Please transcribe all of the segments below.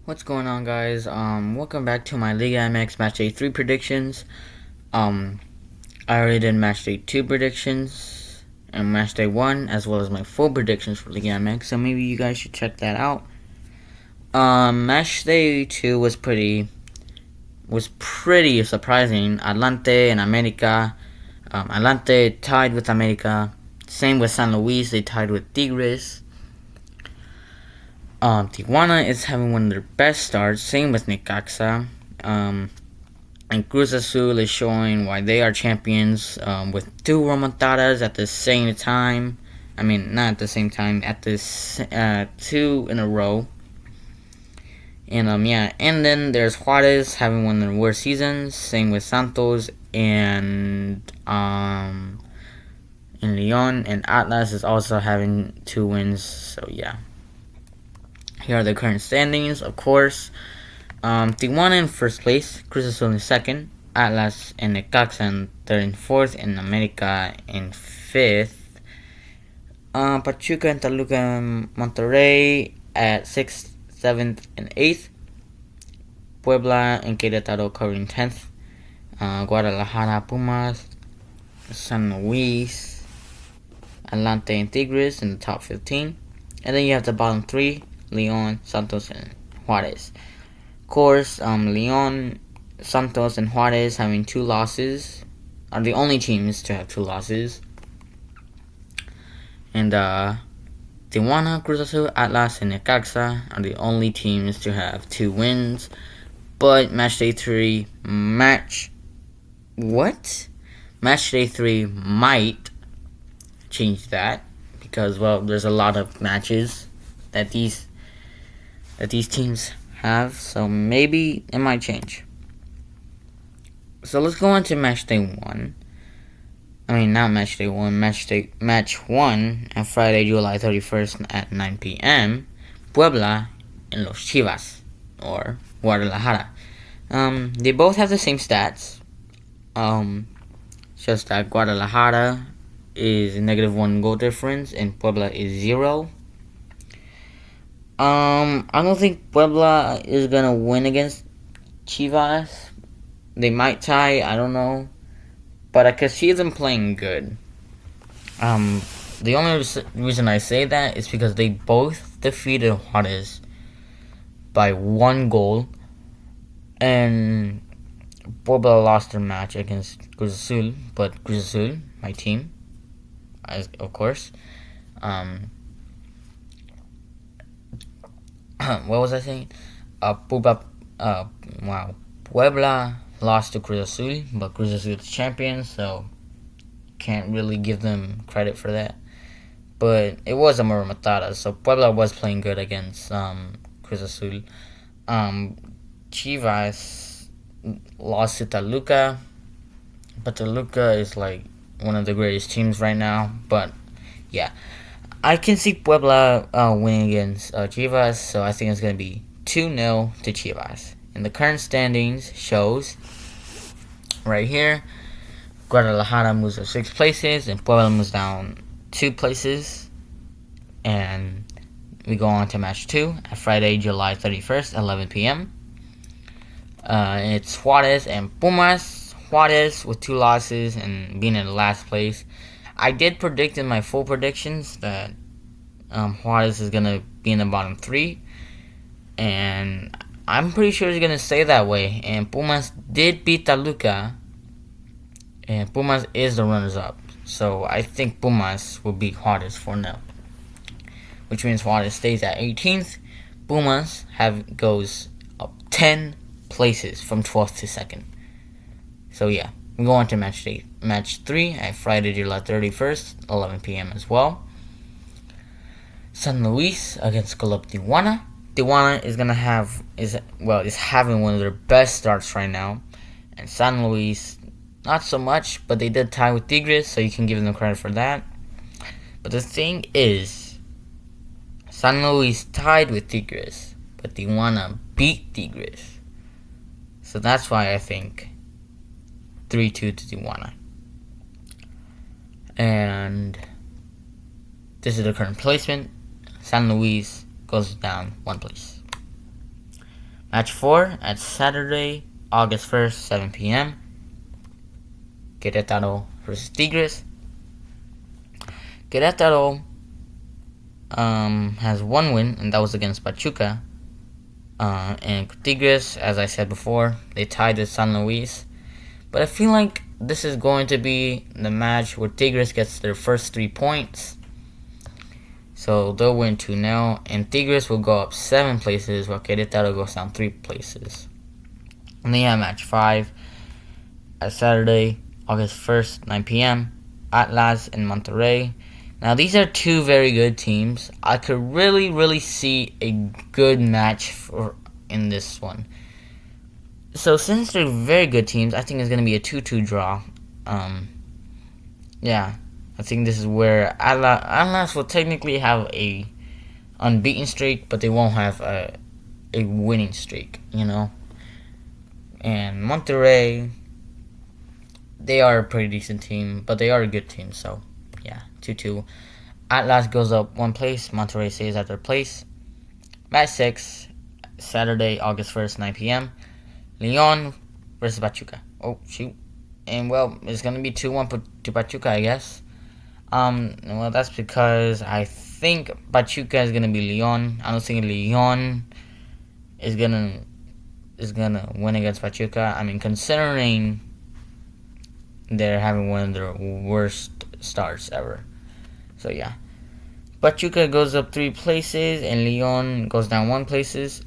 What's going on, guys? Welcome back to my Liga MX Matchday 3 predictions. I already did Matchday 2 predictions and Matchday 1, as well as my full predictions for Liga MX, so maybe you guys should check that out. Matchday 2 was pretty surprising. Atlante and America. Atlante tied with America. Same with San Luis, they tied with Tigres. Tijuana is having one of their best starts. Same with Necaxa. And Cruz Azul is showing why they are champions with two remontadas at the same time. I mean, not at the same time. At this two in a row. And and then there's Juarez having one of their worst seasons. Same with Santos and Leon, and Atlas is also having 2 wins. So yeah. Here are the current standings, of course. Tijuana in first place, Cruz Azul in second, Atlas and Necaxa in third and fourth, and America in fifth. Pachuca and Toluca and Monterrey at sixth, seventh, and eighth. Puebla and Querétaro covering 10th. Guadalajara, Pumas, San Luis, Atlante, and Tigres in the top 15. And then you have the bottom 3. Leon, Santos, and Juarez. Of course, Leon, Santos, and Juarez having 2 losses are the only teams to have 2 losses. And Tijuana, Cruz Azul, Atlas, and Necaxa are the only teams to have 2 wins. But Matchday 3 might change that because, well, there's a lot of matches that these teams have, so maybe it might change. So let's go on to Matchday 1. I mean, not Matchday 1, Match 1 on Friday, July 31st at 9 p.m. Puebla and Los Chivas, or Guadalajara. They both have the same stats. Just that Guadalajara is -1 goal difference and Puebla is 0. I don't think Puebla is gonna win against Chivas. They might tie, I don't know. But I could see them playing good. The only reason I say that is because they both defeated Juarez by 1 goal. And Puebla lost their match against Cruz Azul. But Cruz Azul, my team, of course. What was I saying? Puebla lost to Cruz Azul, but Cruz Azul is champion, so can't really give them credit for that. But it was a remontada, so Puebla was playing good against Cruz Azul. Chivas lost to Toluca, but Toluca is like one of the greatest teams right now. But yeah. I can see Puebla winning against Chivas, so I think it's going to be 2-0 to Chivas. And the current standings shows right here, Guadalajara moves up 6 places, and Puebla moves down 2 places. And we go on to Match 2 at Friday, July 31st, 11 p.m. It's Juarez and Pumas. Juarez with 2 losses and being in the last place. I did predict in my full predictions that Juarez is going to be in the bottom 3. And I'm pretty sure it's going to stay that way. And Pumas did beat Toluca. And Pumas is the runners-up. So I think Pumas will beat Juarez 4-0. Which means Juarez stays at 18th. Pumas goes up 10 places from 12th to 2nd. So yeah. We go on to Match 3 at Friday, July 31st, 11 p.m. as well. San Luis against Club Tijuana. Tijuana is having one of their best starts right now. And San Luis, not so much, but they did tie with Tigres, so you can give them credit for that. But the thing is, San Luis tied with Tigres, but Tijuana beat Tigres. So that's why I think 3-2 to Tijuana. And this is the current placement. San Luis goes down 1 place. Match 4 at Saturday, August 1st, 7 p.m. Querétaro versus Tigres. Querétaro has one win, and that was against Pachuca. And Tigres, as I said before, they tied with San Luis. But I feel like this is going to be the match where Tigres gets their first 3 points. So they'll win 2-0, and Tigres will go up 7 places, while Querétaro goes down 3 places. And then you have match 5 at Saturday, August 1st, 9 p.m. Atlas and Monterrey. Now these are 2 very good teams. I could really see a good match in this one. So since they're very good teams, I think it's going to be a 2-2 draw. Yeah, I think this is where Atlas will technically have a unbeaten streak, but they won't have a winning streak, And Monterrey, they are a pretty decent team, but they are a good team, so yeah, 2-2. Atlas goes up 1 place, Monterrey stays at their place. Match 6, Saturday, August 1st, 9 p.m. Leon versus Pachuca. Oh, shoot. And, well, it's going to be 2-1 to Pachuca, I guess. Well, that's because I think Pachuca is going to be Leon. I don't think Leon is gonna win against Pachuca. I mean, considering they're having one of their worst starts ever. So, yeah. Pachuca goes up 3 places, and Leon goes down 1 place.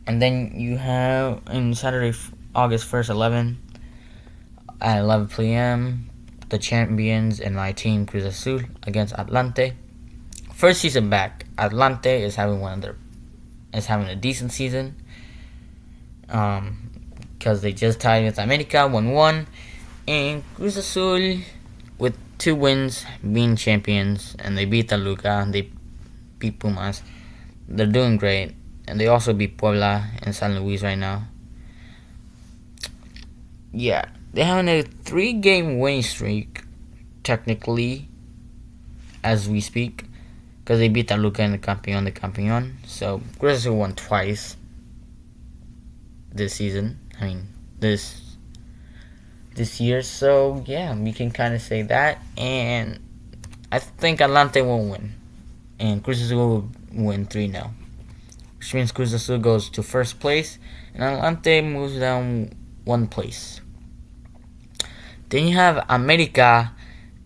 And then you have in Saturday, August 1st, at 11 p.m., the champions and my team Cruz Azul against Atlante. First season back, Atlante is having a decent season. Because they just tied with America 1-1, and Cruz Azul with 2 wins, being champions, and they beat Toluca, and they beat Pumas. They're doing great. And they also beat Puebla and San Luis right now. Yeah, they're having a 3-game winning streak, technically, as we speak, because they beat Toluca in the Campeón. So, Cruz Azul won twice this season. I mean, this year. So, yeah, we can kind of say that. And I think Atlante will win. And Cruz Azul will win 3-0. Which means Cruz Azul goes to first place, and Atlante moves down 1 place. Then you have America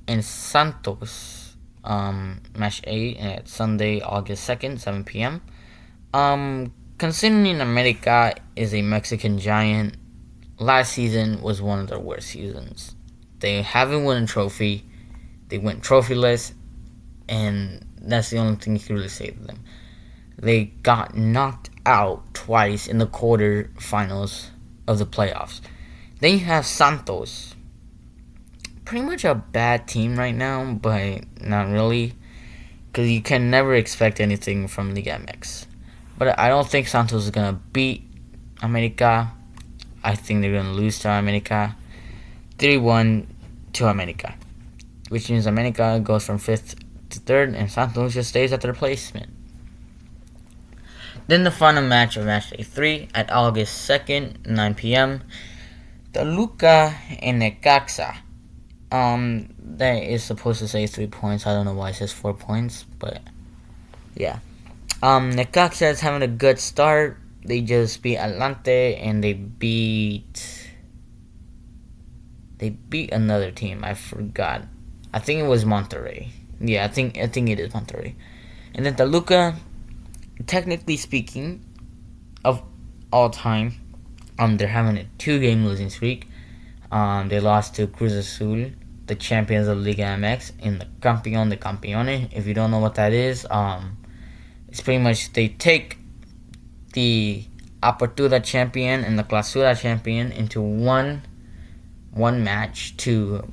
and Santos, match 8 at Sunday, August 2nd, 7 p.m. Considering America is a Mexican giant, last season was one of their worst seasons. They haven't won a trophy. They went trophyless, and that's the only thing you can really say to them. They got knocked out twice in the quarterfinals of the playoffs. Then you have Santos. Pretty much a bad team right now, but not really. Because you can never expect anything from Liga MX. But I don't think Santos is going to beat America. I think they're going to lose to America. 3-1 to America. Which means America goes from 5th to 3rd, and Santos just stays at their placement. Then the final match of Matchday 3 at August 2nd, 9 p.m. Toluca and Necaxa. That is supposed to say 3 points. I don't know why it says 4 points, but yeah. Necaxa is having a good start. They just beat Atlante, and they beat another team. I forgot. I think it was Monterrey. Yeah, I think it is Monterrey. And then Toluca, technically speaking, of all time, they're having a 2-game losing streak. They lost to Cruz Azul, the champions of Liga MX, in the Campeón de Campeones. If you don't know what that is, it's pretty much they take the Apertura champion and the Clausura champion into one match to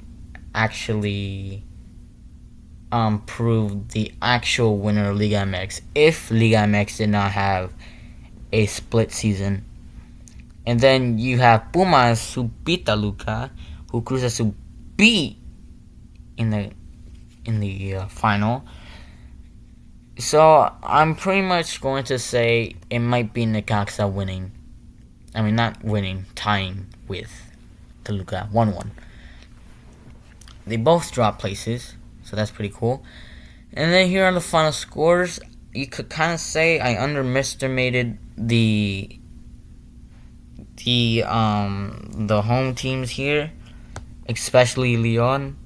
actually prove the actual winner of Liga MX, if Liga MX did not have a split season. And then you have Pumas, who beat Toluca, who Cruz Azul beat in the final. So I'm pretty much going to say it might be Necaxa winning. I mean, not winning, tying with Toluca 1-1. They both drop places, so that's pretty cool. And then here are the final scores. You could kind of say I underestimated the home teams here, especially Leon,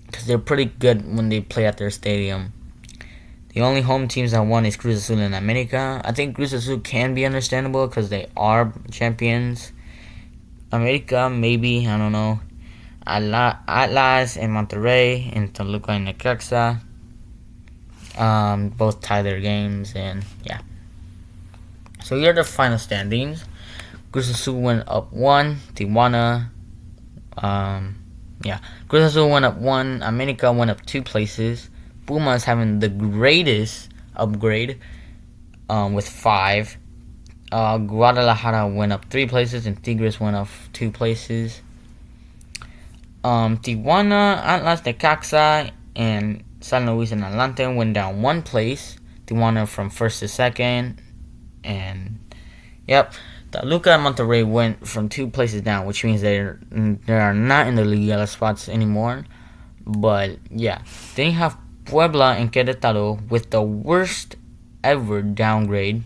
because they're pretty good when they play at their stadium. The only home teams that won is Cruz Azul and America. I think Cruz Azul can be understandable because they are champions. America, maybe, I don't know. Atlas and Monterrey and Toluca and Necaxa. Both tie their games, and yeah. So here are the final standings. Cruz Azul went up 1. Tijuana, Cruz Azul went up 1. America went up 2 places. Pumas having the greatest upgrade with 5. Guadalajara went up 3 places, and Tigres went up 2 places. Tijuana, Atlas, Necaxa, and San Luis and Atlante went down 1 place. Tijuana from 1st to 2nd. And, yep. Toluca and Monterrey went from 2 places down, which means they are not in the Liga spots anymore. But, yeah. Then you have Puebla and Querétaro with the worst ever downgrade.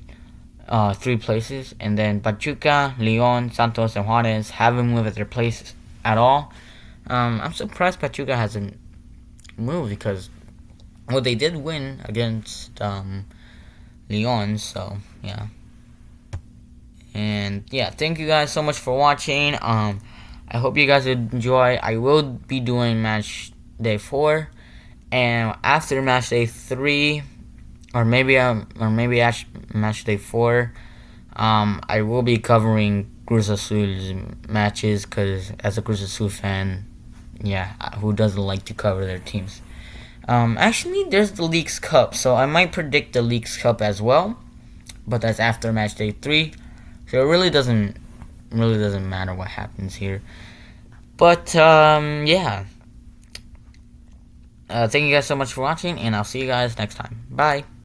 3 places. And then Pachuca, Leon, Santos, and Juarez haven't moved at their places at all. I'm surprised Pachuca hasn't moved because, well, they did win against Leon, so yeah. And yeah, thank you guys so much for watching. I hope you guys enjoy. I will be doing match day 4, and after match day 3, or maybe match day 4, I will be covering Cruz Azul's matches because as a Cruz Azul fan, yeah, who doesn't like to cover their teams? Actually, there's the Leagues Cup, so I might predict the Leagues Cup as well, but that's after match day 3, so it really doesn't matter what happens here. But yeah, thank you guys so much for watching, and I'll see you guys next time. Bye.